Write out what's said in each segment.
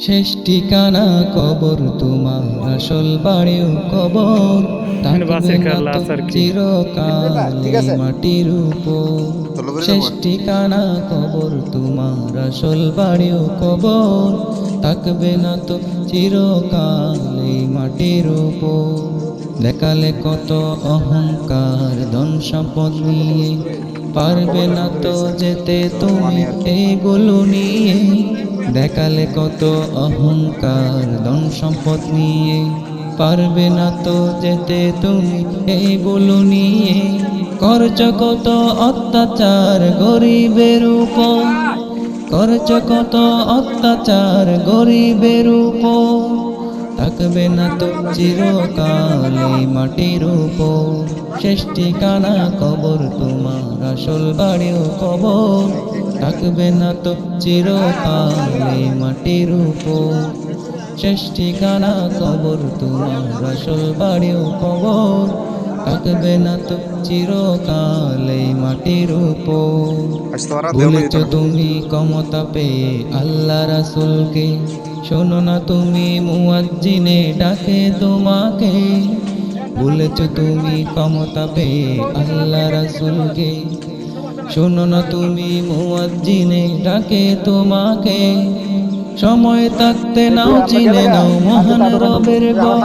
শেষ ঠিকানা কবর তোমার, আসল বাড়িও কবর। থাকবে না তো চিরকাল এই মাটির উপর। শেষ ঠিকানা কবর তোমার, আসল বাড়িও কবর। থাকবে না তো চিরকাল এই মাটির উপর। দেখালে কত অহংকার ধন সম্পদ নিয়ে, পারবে না তো যেতে তুমি এইগুলো নিয়ে। দেখালে কত অহংকার ধন সম্পদ নিয়ে, পারবে না তো যেতে তুমি এইগুলো নিয়ে। করছ কত অত্যাচার গরিবের উপর, করছ কত অত্যাচার গরিবের উপর। থাকবে না তো চিরকাল এই মাটির উপর। শেষ ঠিকানা কবর তোমার, আসল বাড়িও কবর। থাকবে না তো চিরকাল এই মাটির উপর। শেষ ঠিকানা কবর তোমার, আসল বাড়িও কবর। থাকবে না তো চিরকাল এই মাটির উপর। বলেছ তুমি ক্ষমতা পেয়ে আল্লাহ রাসূলকে, শোনো না তুমি মুয়াজ্জিনে ডাকে তোমাকে। বলেছ তুমি ক্ষমতা পেয়ে আল্লাহ রাসূলকে, শোনো না তুমি মুয়াজ্জিনে ডাকে তোমাকে। সময় থাকতে নাও চিনে নাও মহান রবের ঘর,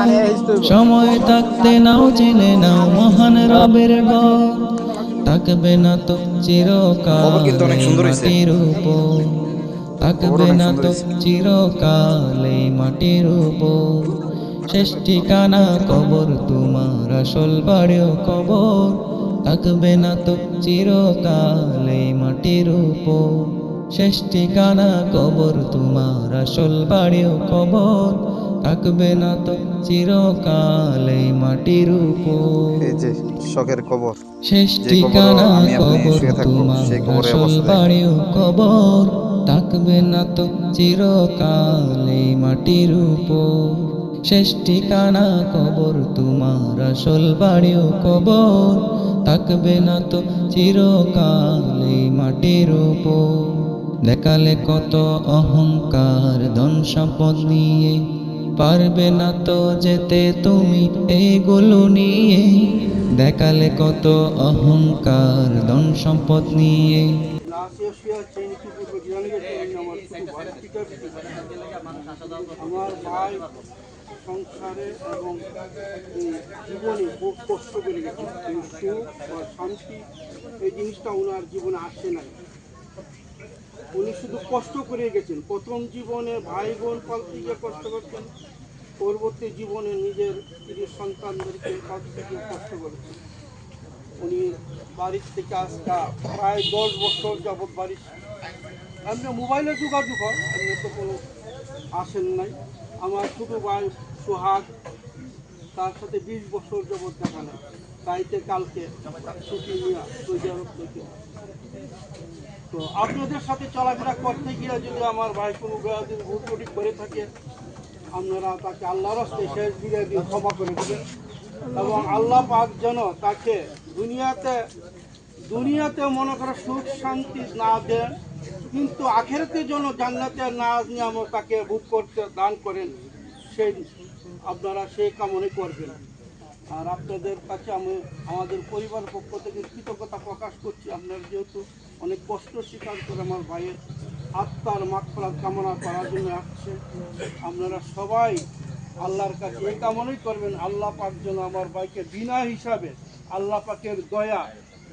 সময় থাকতে নাও চিনে নাও মহান রবের ঘর। থাকবে না তো চিরকাল এই মাটির উপর। থাকবে না তো চিরকাল এই মাটির উপর। শেষ ঠিকানা কবর তোমার, আসল বাড়িও কবর। থাকবে না তো চিরকাল এই মাটির উপর। শেষ ঠিকানা কবর তোমার, আসল বাড়িও কবর। থাকবে না তো চিরকাল এই মাটির উপর। এই যে শখের কবর, শেষ যে ঠিকানা কবরে আমি আপনি কবর শুয়ে থাকবো, তোমার, সেই কবরে আসল অবস্থা দেখেন। বাড়িও কবর। থাকবে না তো চিরকাল এই মাটির উপর। শেষ ঠিকানা কবর তোমার, আসল বাড়িও কবর। থাকবে না তো চিরকাল এই মাটির উপর। দেখালে কত অহংকার ধন সম্পদ নিয়ে, পারবে না তো যেতে তুমি এইগুলো নিয়ে। দেখালে কত অহংকার ধন সম্পদ নিয়ে। আমার ভাই সংসারে এবং জীবনে খুব কষ্ট করে গেছে, কিন্তু সুখ বা শান্তি এই জিনিসটা ওনার জীবনে আসে নাই। উনি শুধু কষ্ট করে গেছেন। প্রথম জীবনে ভাই বোন পালতে গিয়ে কষ্ট করছেন, পরবর্তী জীবনে নিজের স্ত্রী সন্তানদেরকে পালতে গিয়ে কষ্ট করেছেন। উনি বাড়ির থেকে আজকা প্রায় 10 বছর যাবৎ বাড়ি, এমনি মোবাইলে যোগাযোগ হয়, এমনি তো কোনো আসেন নাই। আমার ছোটো ভাই সোহাগ, তার সাথে 20 বছর যাবৎ দেখা নেই। তাইতে কালকে ছুটি নিয়ে সৌদি আরব থেকে। তো আপনাদের সাথে চলাফেরা করতে গিয়ে যদি আমার ভাই কোনো ভুল ত্রুটি করে থাকে, আপনারা তাকে আল্লাহর রাস্তায় শেষ বিদায় দিয়ে ক্ষমা করে দেবেন। এবং আল্লাহ পাক যেন তাকে দুনিয়াতে মনে করে সুখ শান্তি না দেন, কিন্তু আখেরাতে যেন জান্নাতে নাজ নিয়ামত তাকে ভোগ করতে দান করেন, সেই আপনারা সেই কামনা করবেন। আর আপনাদের কাছে আমি আমাদের পরিবার পক্ষ থেকে কৃতজ্ঞতা প্রকাশ করছি। আপনারা যেহেতু অনেক কষ্ট স্বীকার করে আমার ভাইয়ের আত্মার মাগফিরাত কামনা করার জন্য আসছে, আপনারা সবাই আল্লাহর কাছে এই কামনাই করবেন, আল্লাহ পাক যেন আমার ভাইকে বিনা হিসাবে আল্লাহ পাকের দয়া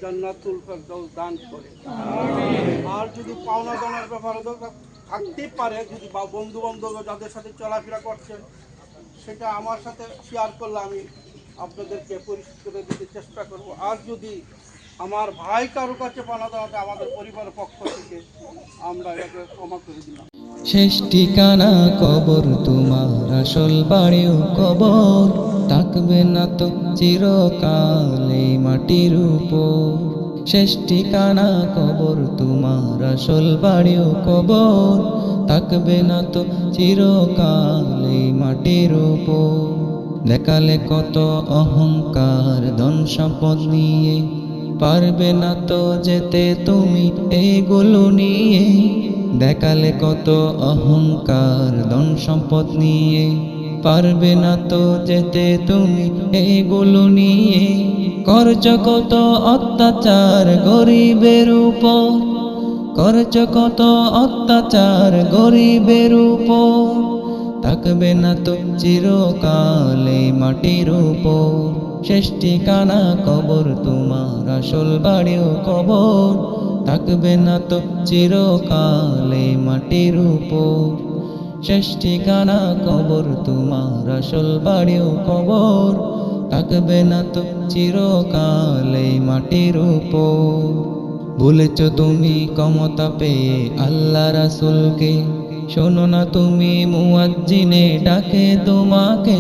জান্নাতুল ফেরদাউস দান করে। আর যদি পাওনা দানার ব্যাপারে থাকতে পারে, যদি বা বন্ধু বান্ধব যাদের সাথে চলাফেরা করছেন, সেটা আমার সাথে শেয়ার করলে আমি আপনাদেরকে পরিশোধ করে দিতে চেষ্টা করব। আর যদি আমার ভাই কারো কাছে পাওনা দানাতে আমাদের পরিবারের পক্ষ থেকে আমরা এটাকে ক্ষমা করে দিলাম। শেষ ঠিকানা কবর তোমার, আসল বাড়িও কবর। থাকবে না তো চিরকাল এই মাটির উপর। শেষ ঠিকানা কবর তোমার, আসল বাড়িও কবর। থাকবে না তো চিরকাল এই মাটির উপর। দেখালে কত অহংকার ধন সম্পদ নিয়ে, পারবে না তো যেতে তুমি এইগুলো নিয়ে। দেখালে কত অহংকার ধন সম্পদ নিয়ে, পারবে না তো যেতে তুমি এগুলো নিয়ে। করছো কত অত্যাচার গরিবের উপর, করছো কত অত্যাচার গরিবের উপর, থাকবে না তো চিরকাল এই মাটির উপর। শেষ ঠিকানা কবর তোমার, আসল বাড়িও কবর, থাকবে না তো চিরকাল এই মাটির উপর। শেষ ঠিকানা কবর তোমার, আসল বাড়িও কবর, থাকবে না তো চিরকাল এই মাটির উপর। ভুলেছ তুমি ক্ষমতা পেয়ে আল্লাহ রাসূলকে, শোনো না তুমি মুয়াজ্জিনে ডাকে তোমাকে।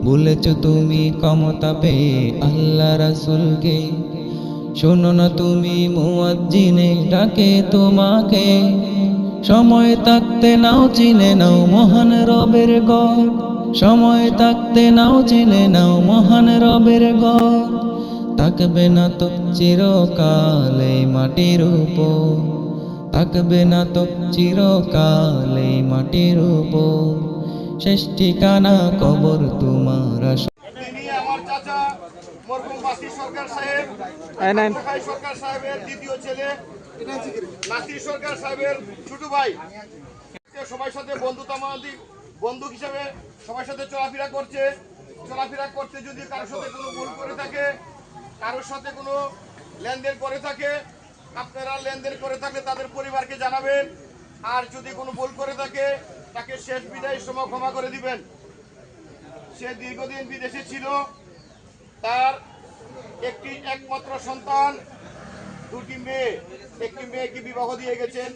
ভুলেছ তুমি ক্ষমতা পেয়ে আল্লাহ রাসূলকে, শোনো না তুমি মুয়াজ্জিনে ডাকে তোমাকে। সময় থাকতে নাও চিনে নাও মহান রবের ঘর, সময় থাকতে নাও চিনে নাও মহান রবের ঘর, থাকবে না তো চিরকাল এই মাটির উপর, থাকবে না তো চিরকাল এই মাটির উপর। শেষ ঠিকানা কবর তোমার। তিনি আমার চাচা মরহুম বাসির সরকার সাহেব, ভাই সরকার সাহেবের দ্বিতীয় ছেলে, নাসির সরকার সাহেবের ছোট ভাই। সবার সাথে বন্ধু হিসাবে সবার সাথে চলাফেরা করতে যদি কারোর সাথে কোনো ভুল করে থাকে, কারোর সাথে কোনো লেনদেন করে থাকে, আপনারা লেনদেন করে থাকলে তাদের পরিবারকে জানাবেন। আর যদি কোনো ভুল করে থাকে তাকে শেষ বিদায়ের সময় ক্ষমা করে দিবেন। সে দীর্ঘদিন বিদেশে ছিল, তার একটি একমাত্র সন্তান, দুটি মেয়ে, একটি মেয়েকে বিবাহ দিয়ে গেছেন।